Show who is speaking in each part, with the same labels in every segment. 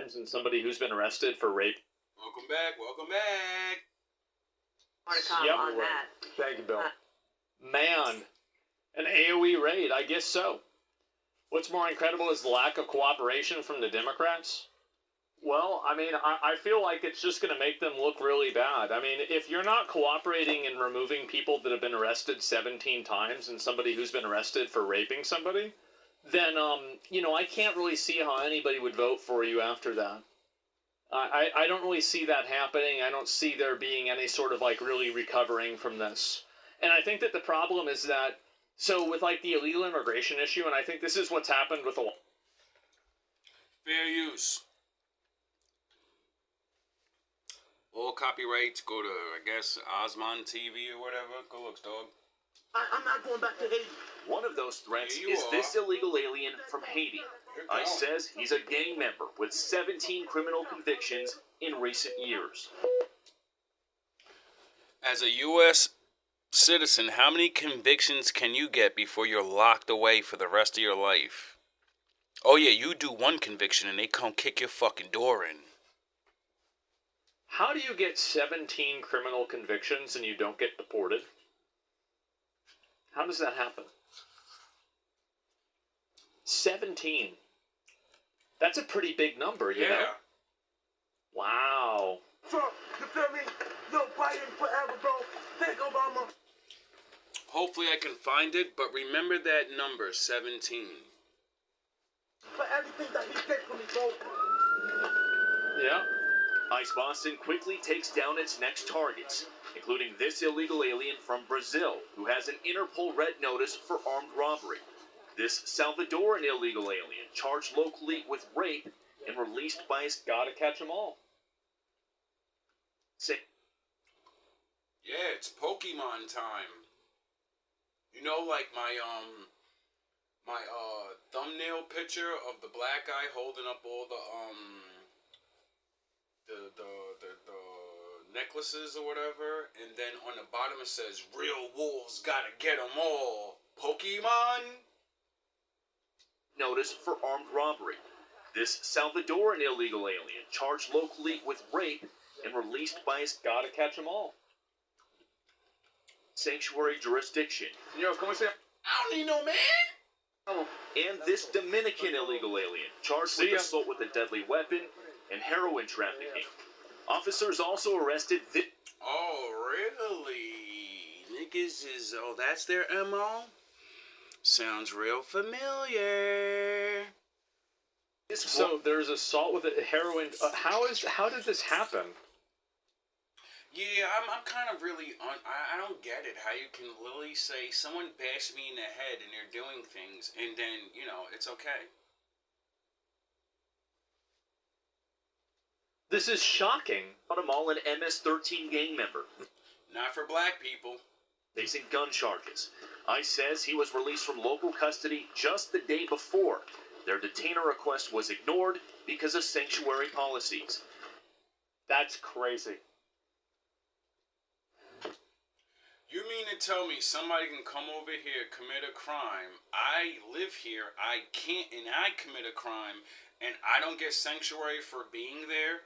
Speaker 1: times and somebody who's been arrested for rape.
Speaker 2: Welcome back. Welcome back.
Speaker 3: More to come on that.
Speaker 4: Thank you, Bill.
Speaker 1: Man, an AOE raid, I guess so. What's more incredible is the lack of cooperation from the Democrats. Well, I mean, I feel like it's just going to make them look really bad. I mean, if you're not cooperating in removing people that have been arrested 17 times and somebody who's been arrested for raping somebody, then, I can't really see how anybody would vote for you after that. I don't really see that happening. I don't see there being any sort of, really recovering from this. And I think that the problem is that, so with, the illegal immigration issue, and I think this is what's happened with a...
Speaker 2: Fair use. All copyrights go to, I guess, Osman TV or whatever. Go looks, dog.
Speaker 5: I'm not going back to Haiti.
Speaker 6: One of those threats
Speaker 2: Yeah,
Speaker 6: is
Speaker 2: are.
Speaker 6: this illegal alien from Haiti. ICE says he's a gang member with 17 criminal convictions in recent years.
Speaker 2: As a U.S. citizen, how many convictions can you get before you're locked away for the rest of your life? Oh yeah, you do one conviction and they come kick your fucking door in.
Speaker 1: How do you get 17 criminal convictions and you don't get deported? How does that happen? 17. That's a pretty big number, you know? Wow.
Speaker 5: Trump, you feel me? Yo, Biden forever, bro. Thank Obama.
Speaker 2: Hopefully I can find it, but remember that number, 17.
Speaker 5: For everything that he did for me, bro.
Speaker 1: Yeah.
Speaker 6: ICE Boston quickly takes down its next targets, including this illegal alien from Brazil, who has an Interpol red notice for armed robbery. This Salvadoran illegal alien, charged locally with rape and released by his...
Speaker 1: Gotta catch them all.
Speaker 2: Yeah, it's Pokemon time. You know, like my thumbnail picture of the black guy holding up all the necklaces or whatever, and then on the bottom it says, "Real wolves gotta get 'em all." Pokemon?
Speaker 6: Notice for armed robbery. This Salvadoran illegal alien, charged locally with rape and released by his...
Speaker 1: Gotta catch them all.
Speaker 6: sanctuary jurisdiction.
Speaker 1: ¿Cómo se llama?
Speaker 2: I don't need no man.
Speaker 6: And this Dominican illegal alien, charged with assault with a deadly weapon and heroin trafficking. Officers also arrested
Speaker 2: Oh, really? Niggas is, that's their MO? Sounds real familiar.
Speaker 1: So there's assault with a heroin. How did this happen?
Speaker 2: Yeah, I'm kind of really I don't get it. How you can literally say someone bashed me in the head and they're doing things, and then it's okay.
Speaker 1: This is shocking.
Speaker 6: Got them all an MS-13 gang member.
Speaker 2: Not for black people.
Speaker 6: Facing gun charges. ICE says he was released from local custody just the day before. Their detainer request was ignored because of sanctuary policies.
Speaker 1: That's crazy.
Speaker 2: You mean to tell me somebody can come over here, commit a crime, I live here, I can't, and I commit a crime, and I don't get sanctuary for being there?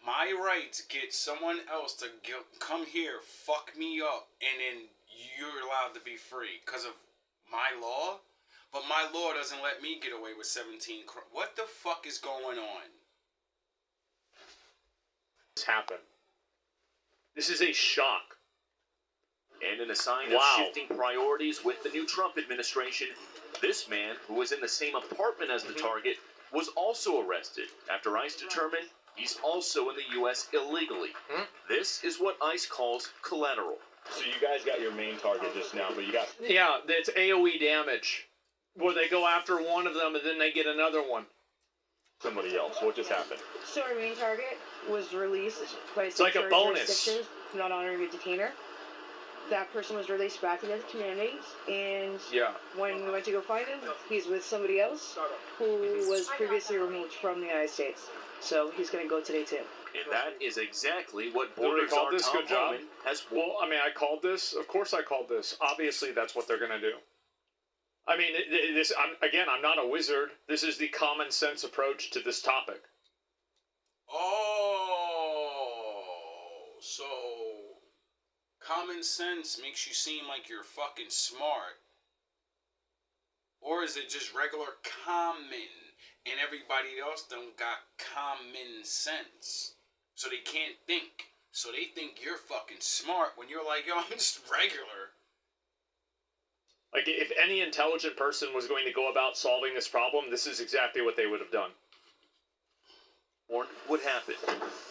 Speaker 2: My rights get someone else to come here, fuck me up, and then you're allowed to be free because of my law? But my law doesn't let me get away with 17 crimes. What the fuck is going on?
Speaker 1: This happened. This is a shock.
Speaker 6: And in a sign of shifting priorities with the new Trump administration, this man, who was in the same apartment as the target, was also arrested after ICE determined he's also in the U.S. illegally. This is what ICE calls collateral.
Speaker 4: So you guys got your main target just now, but you got...
Speaker 1: Yeah, it's AOE damage. Where they go after one of them and then they get another one.
Speaker 4: Somebody else. What just happened?
Speaker 3: So our main target was released by
Speaker 1: It's like a bonus.
Speaker 3: Not honoring a detainer. That person was released back into the community, and when we went to go find him, he's with somebody else who was previously removed from the United States. So he's going to go today too.
Speaker 6: And that is exactly what
Speaker 1: Nobody
Speaker 6: Borders
Speaker 1: called
Speaker 6: Our
Speaker 1: this.
Speaker 6: Tom
Speaker 1: Good job.
Speaker 6: Homan has...
Speaker 1: Well, I mean, I called this. Of course I called this. Obviously, that's what they're going to do. I mean, I'm not a wizard. This is the common sense approach to this topic.
Speaker 2: Oh, so common sense makes you seem like you're fucking smart. Or is it just regular common and everybody else don't got common sense? So they can't think. So they think you're fucking smart when you're like, yo, I'm just regular.
Speaker 1: Like, if any intelligent person was going to go about solving this problem, this is exactly what they would have done.
Speaker 6: What happened?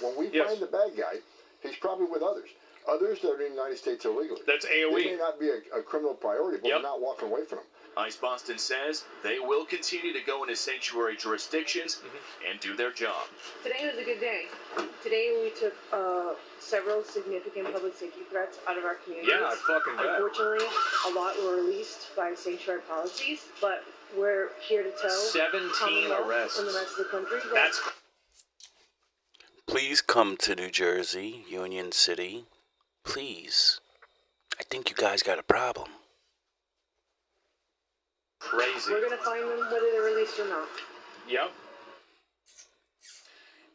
Speaker 7: When we
Speaker 1: Yes.
Speaker 7: find the bad guy, he's probably with others. Others that are in the United States illegally.
Speaker 1: That's
Speaker 7: They may
Speaker 1: AOE.
Speaker 7: not be a criminal priority, but
Speaker 1: Yep.
Speaker 7: we're not walking away from them.
Speaker 6: ICE Boston says they will continue to go into sanctuary jurisdictions and do their job.
Speaker 3: Today was a good day. Today we took several significant public safety threats out of our communities.
Speaker 1: Yeah, I fucking bet.
Speaker 3: Unfortunately, a lot were released by sanctuary policies, but we're here to tell
Speaker 1: 17
Speaker 3: Commonwealth
Speaker 1: arrests.
Speaker 3: and the rest of the country that
Speaker 1: That's
Speaker 2: Please come to New Jersey, Union City. Please. I think you guys got a problem.
Speaker 1: crazy.
Speaker 3: we're going to find them whether they're released or not.
Speaker 1: Yep.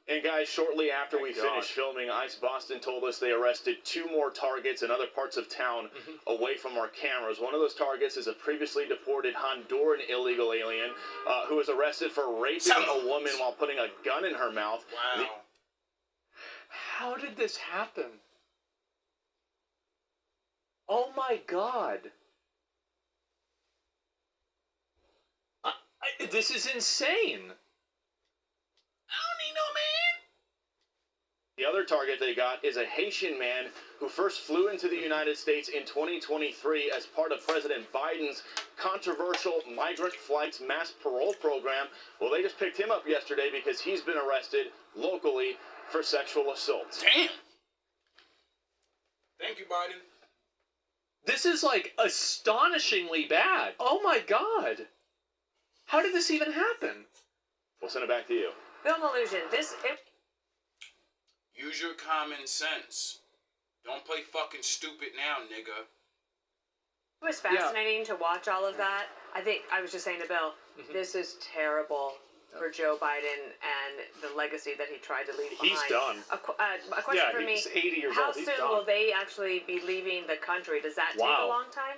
Speaker 4: And guys, shortly after we finished filming, ICE Boston told us they arrested 2 more targets in other parts of town away from our cameras. One of those targets is a previously deported Honduran illegal alien who was arrested for raping a woman while putting a gun in her mouth.
Speaker 2: Wow.
Speaker 1: How did this happen? Oh my god. This is insane.
Speaker 2: I don't need no man.
Speaker 4: The other target they got is a Haitian man who first flew into the United States in 2023 as part of President Biden's controversial migrant flights mass parole program. Well, they just picked him up yesterday because he's been arrested locally for sexual assault.
Speaker 2: Damn. Thank you, Biden.
Speaker 1: This is like astonishingly bad. Oh my god. How did this even happen?
Speaker 4: We'll send it back to you.
Speaker 8: Film illusion.
Speaker 2: Use your common sense. Don't play fucking stupid now, nigga.
Speaker 8: It was fascinating to watch all of that. I think I was just saying to Bill, this is terrible for Joe Biden and the legacy that he tried to leave behind.
Speaker 1: He's done.
Speaker 8: A question for me:
Speaker 1: he's 80 years
Speaker 8: how
Speaker 1: old. He's
Speaker 8: soon
Speaker 1: done.
Speaker 8: will they actually be leaving the country? Does that take a long time?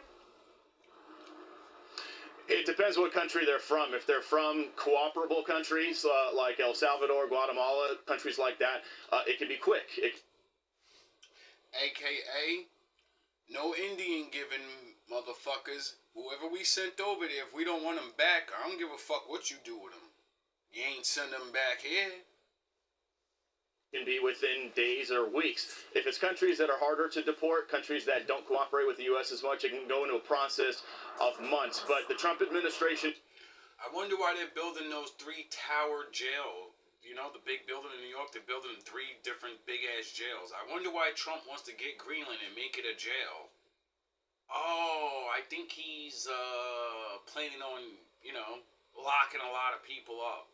Speaker 4: It depends what country they're from. If they're from cooperable countries like El Salvador, Guatemala, countries like that, it can be quick.
Speaker 2: AKA, no Indian giving motherfuckers. Whoever we sent over there, if we don't want them back, I don't give a fuck what you do with them. You ain't send them back here.
Speaker 4: Can be within days or weeks. If it's countries that are harder to deport, countries that don't cooperate with the U.S. as much, it can go into a process of months. But the Trump administration...
Speaker 2: I wonder why they're building those 3-tower jail. You know, the big building in New York, they're building 3 different big-ass jails. I wonder why Trump wants to get Greenland and make it a jail. Oh, I think he's planning on, locking a lot of people up.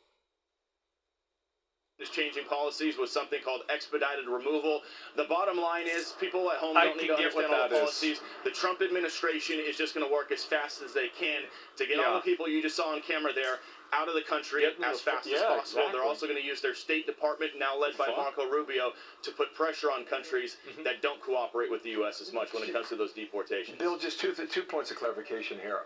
Speaker 4: Is changing policies with something called expedited removal. The bottom line is people at home don't need to understand all the policies. The Trump administration is just going to work as fast as they can to get all the people you just saw on camera there out of the country as fast as possible. Exactly. They're also going to use their State Department, now led by Marco Rubio, to put pressure on countries that don't cooperate with the U.S. as much when it comes to those deportations.
Speaker 9: Bill, just two points of clarification here.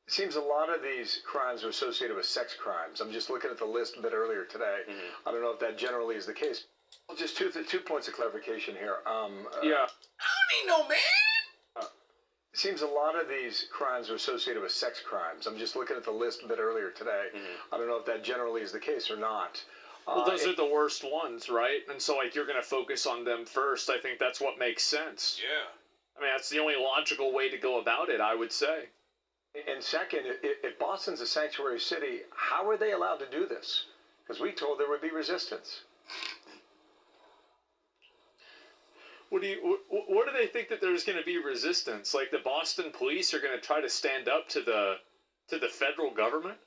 Speaker 9: It seems a lot of these crimes are associated with sex crimes. I'm just looking at the list a bit earlier today. I don't know if that generally is the case. Well, just two points of clarification here.
Speaker 2: I don't need no man.
Speaker 9: It seems a lot of these crimes are associated with sex crimes. I'm just looking at the list a bit earlier today. I don't know if that generally is the case or not.
Speaker 1: Well, those are the worst ones, right? And so, you're going to focus on them first. I think that's what makes sense.
Speaker 2: Yeah.
Speaker 1: I mean, that's the only logical way to go about it, I would say.
Speaker 9: And second, if Boston's a sanctuary city, how are they allowed to do this? Because we told there would be resistance.
Speaker 1: What do they think that there's going to be resistance? Like the Boston police are going to try to stand up to the federal government?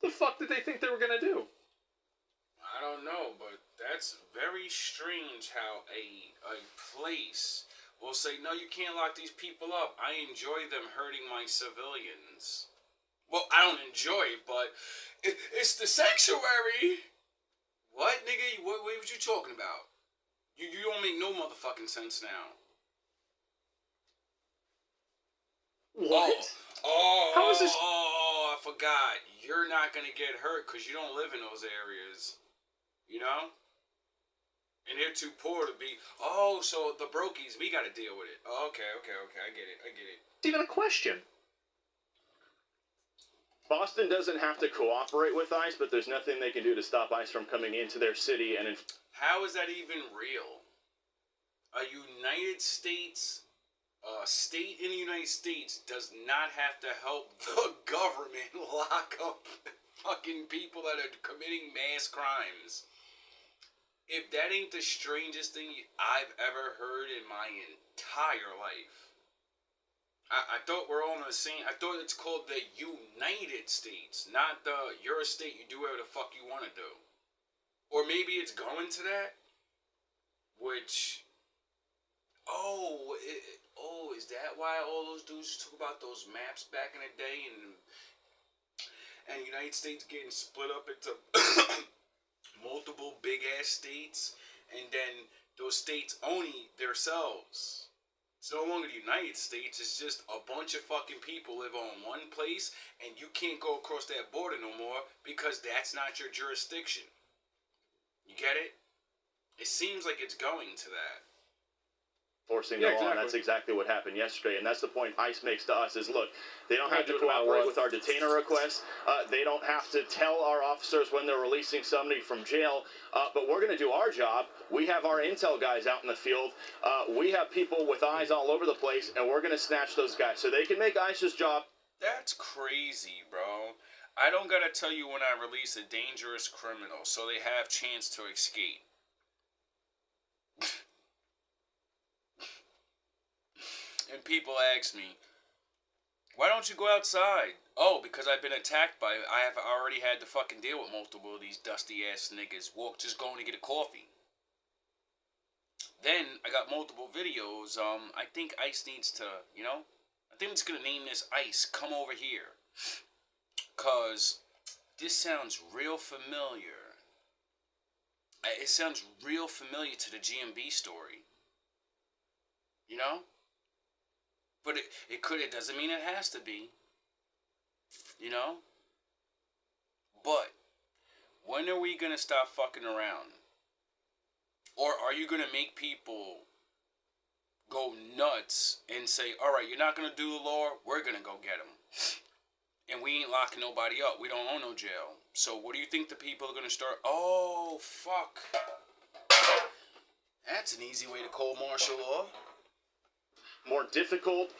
Speaker 1: The fuck did they think they were going to do?
Speaker 2: I don't know, but that's very strange how a place will say, no, you can't lock these people up. I enjoy them hurting my civilians. Well, I don't enjoy it, but it's the sanctuary. What, nigga? What you talking about? You don't make no motherfucking sense now.
Speaker 1: What?
Speaker 2: How is this? Oh, I forgot. You're not gonna get hurt because you don't live in those areas. You know? And they're too poor to be. Oh, so the brokies, we gotta deal with it. Oh, okay. I get it.
Speaker 1: It's even a question.
Speaker 4: Boston doesn't have to cooperate with ICE, but there's nothing they can do to stop ICE from coming into their city and.
Speaker 2: How is that even real? A United States, state in the United States does not have to help the government lock up fucking people that are committing mass crimes. If that ain't the strangest thing I've ever heard in my entire life. I thought we're all in the same. I thought it's called the United States, not the you're a state, you do whatever the fuck you want to do. Or maybe it's going to that, which. Is that why all those dudes talk about those maps back in the day and the United States getting split up into multiple big ass states, and then those states owning themselves? It's no longer the United States, it's just a bunch of fucking people live on one place, and you can't go across that border no more because that's not your jurisdiction. You get it? It seems like it's going to that.
Speaker 4: Forcing the law, and that's exactly what happened yesterday, and that's the point ICE makes to us is, look, they don't have to cooperate with our detainer requests, they don't have to tell our officers when they're releasing somebody from jail, but we're going to do our job. We have our intel guys out in the field, we have people with eyes all over the place, and we're going to snatch those guys, so they can make ICE's job.
Speaker 2: That's crazy, bro. I don't gotta tell you when I release a dangerous criminal, so they have chance to escape. And people ask me, why don't you go outside? Oh, because I've been attacked by, I have already had to fucking deal with multiple of these dusty ass niggas just going to get a coffee. Then I got multiple videos. I think ICE needs to, I think I'm just gonna name this ICE, come over here. Cause this sounds real familiar. It sounds real familiar to the GMB story. You know? But it doesn't mean it has to be. You know? But when are we gonna stop fucking around? Or are you gonna make people go nuts and say, alright, you're not gonna do the law, we're gonna go get them. And we ain't locking nobody up. We don't own no jail. So what do you think the people are gonna start? Oh, fuck. That's an easy way to call martial law.
Speaker 4: More difficult,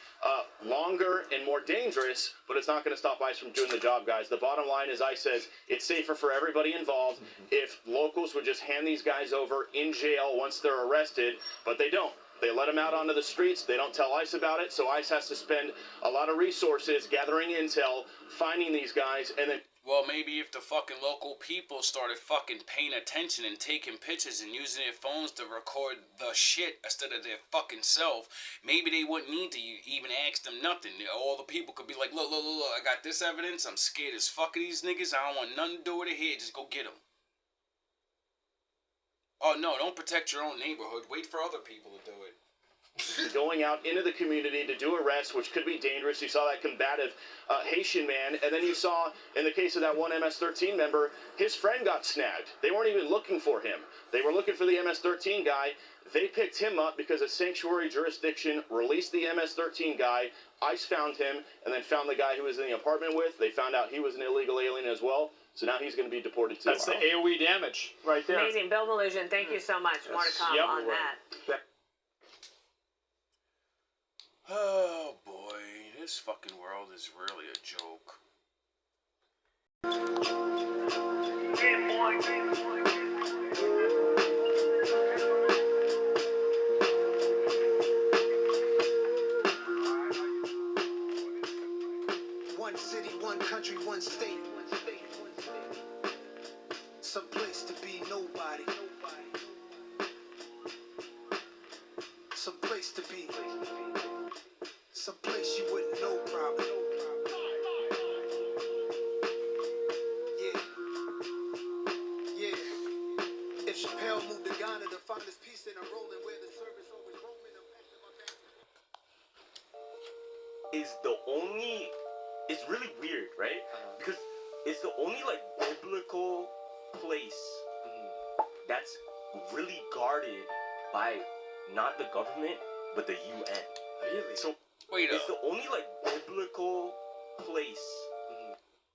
Speaker 4: longer, and more dangerous, but it's not going to stop ICE from doing the job, guys. The bottom line is ICE says it's safer for everybody involved if locals would just hand these guys over in jail once they're arrested, but they don't. They let them out onto the streets. They don't tell ICE about it, so ICE has to spend a lot of resources gathering intel, finding these guys, and then...
Speaker 2: Well, maybe if the fucking local people started fucking paying attention and taking pictures and using their phones to record the shit instead of their fucking self, maybe they wouldn't need to even ask them nothing. All the people could be like, look, I got this evidence. I'm scared as fuck of these niggas. I don't want nothing to do with it here. Just go get them. Oh, no, don't protect your own neighborhood. Wait for other people to do it.
Speaker 4: Going out into the community to do arrests, which could be dangerous. You saw that combative Haitian man, and then you saw, in the case of that one MS-13 member, his friend got snagged. They weren't even looking for him. They were looking for the MS-13 guy. They picked him up because a sanctuary jurisdiction released the MS-13 guy. ICE found him, and then found the guy who was in the apartment with. They found out he was an illegal alien as well. So now he's going to be deported too.
Speaker 1: That's the AOE damage right there.
Speaker 8: Amazing. Bill Malusian, thank you so much. More to come on that.
Speaker 2: Oh boy, this fucking world is really a joke.
Speaker 5: One city, one country, one state. Some place to be nobody. Some place to be. Some place you wouldn't know probably. Yeah. Racing and rolling where the service always roaming.
Speaker 10: Is the only, it's really weird, right? Because it's the only like biblical place that's really guarded by not the government but the UN.
Speaker 4: Really?
Speaker 10: So
Speaker 2: Wait
Speaker 10: it's
Speaker 2: up.
Speaker 10: the only like biblical place.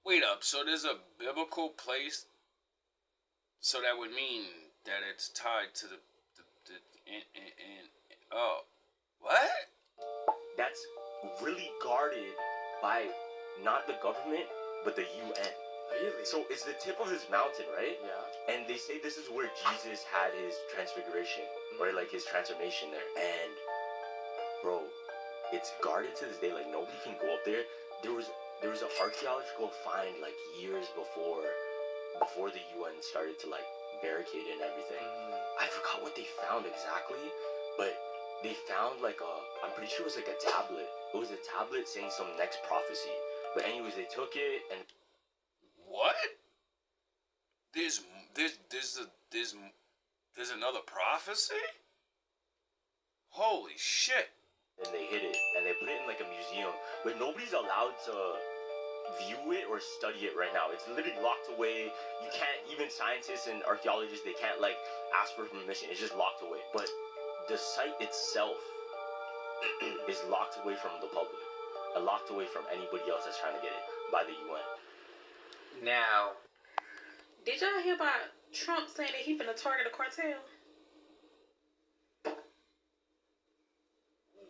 Speaker 2: Wait up. So there's a biblical place. So that would mean that it's tied to the oh, what?
Speaker 10: That's really guarded by not the government but the UN.
Speaker 4: Really?
Speaker 10: So it's the tip of this mountain, right?
Speaker 4: Yeah.
Speaker 10: And they say this is where Jesus had his transfiguration, or like his transformation there. And bro, it's guarded to this day. Like nobody can go up there. There was an archaeological find like years before the UN started to like barricade it and everything. I forgot what they found exactly, but they found like I'm pretty sure it was like a tablet. It was a tablet saying some next prophecy. But anyways, they took it and
Speaker 2: What? There's another prophecy? Holy shit.
Speaker 10: and they hid it and they put it in like a museum, but nobody's allowed to view it or study it right now. It's literally locked away. You can't, even scientists and archaeologists, they can't like ask for permission. It's just locked away. But the site itself is locked away from the public, locked away from anybody else that's trying to get it by the UN.
Speaker 11: Now, did y'all hear about Trump saying that he finna target a cartel?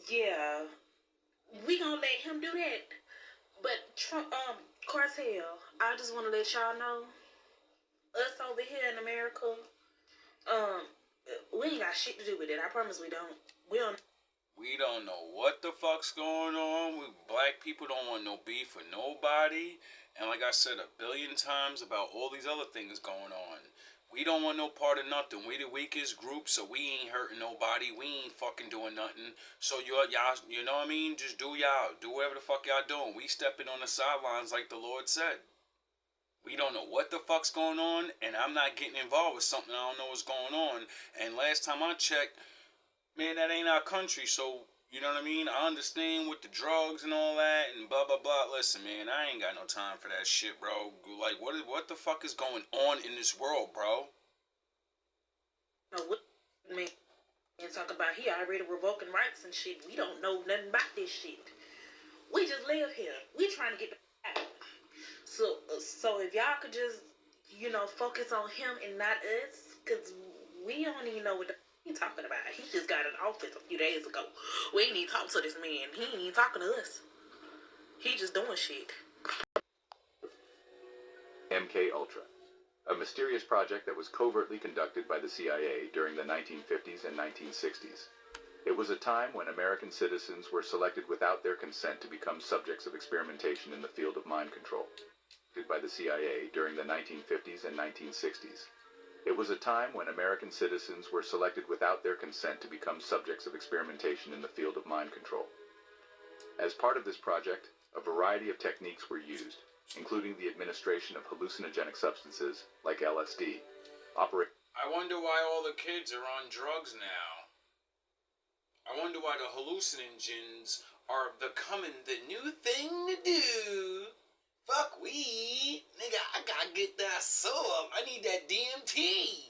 Speaker 11: Yeah, we gonna let him do that. But Trump, cartel, I just want to let y'all know, us over here in America, we ain't got shit to do with it. I promise we don't.
Speaker 2: We don't know what the fuck's going on. We black people don't want no beef with nobody. And like I said a billion times about all these other things going on, we don't want no part of nothing. We the weakest group, so we ain't hurting nobody. We ain't fucking doing nothing. So y'all, you know what I mean? Just do y'all. Do whatever the fuck y'all doing. We stepping on the sidelines like the Lord said. We don't know what the fuck's going on, and I'm not getting involved with something I don't know what's going on. And last time I checked, man, that ain't our country. So, you know what I mean? I understand with the drugs and all that and blah, blah, blah. Listen, man, I ain't got no time for that shit, bro. Like, what the fuck is going on in this world, bro?
Speaker 11: No, what man and talk about he already revoking rights and shit. We don't know nothing about this shit. We just live here. We trying to get back. So if y'all could just, focus on him and not us, because we don't even know what the he talking about. He just got in office a few days ago. We ain't even talk to this man. He ain't even talking to us. He just doing shit.
Speaker 12: MK Ultra, a mysterious project that was covertly conducted by the CIA during the 1950s and 1960s. It was a time when American citizens were selected without their consent to become subjects of experimentation in the field of mind control. By the CIA during the 1950s and 1960s. It was a time when American citizens were selected without their consent to become subjects of experimentation in the field of mind control. As part of this project, a variety of techniques were used, including the administration of hallucinogenic substances like LSD.
Speaker 2: I wonder why all the kids are on drugs now. I wonder why the hallucinogens are becoming the new thing to do. Fuck weed. Nigga, I gotta get that sub. I need that DMT.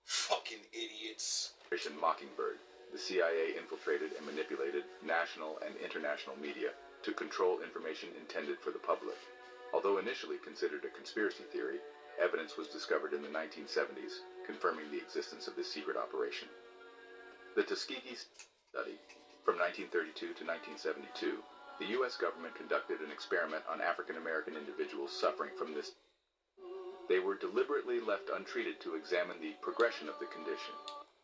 Speaker 2: Fucking idiots.
Speaker 12: Operation Mockingbird, the CIA infiltrated and manipulated national and international media to control information intended for the public. Although initially considered a conspiracy theory, evidence was discovered in the 1970s confirming the existence of this secret operation. The Tuskegee study, from 1932 to 1972, the U.S. government conducted an experiment on African American individuals suffering from this. They were deliberately left untreated to examine the progression of the condition.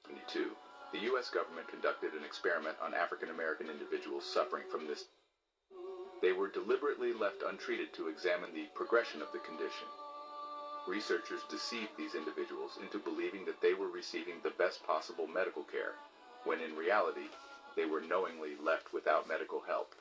Speaker 12: 1972, the U.S. government conducted an experiment on African American individuals suffering from this. They were deliberately left untreated to examine the progression of the condition. Researchers deceived these individuals into believing that they were receiving the best possible medical care, when in reality, they were knowingly left without medical help.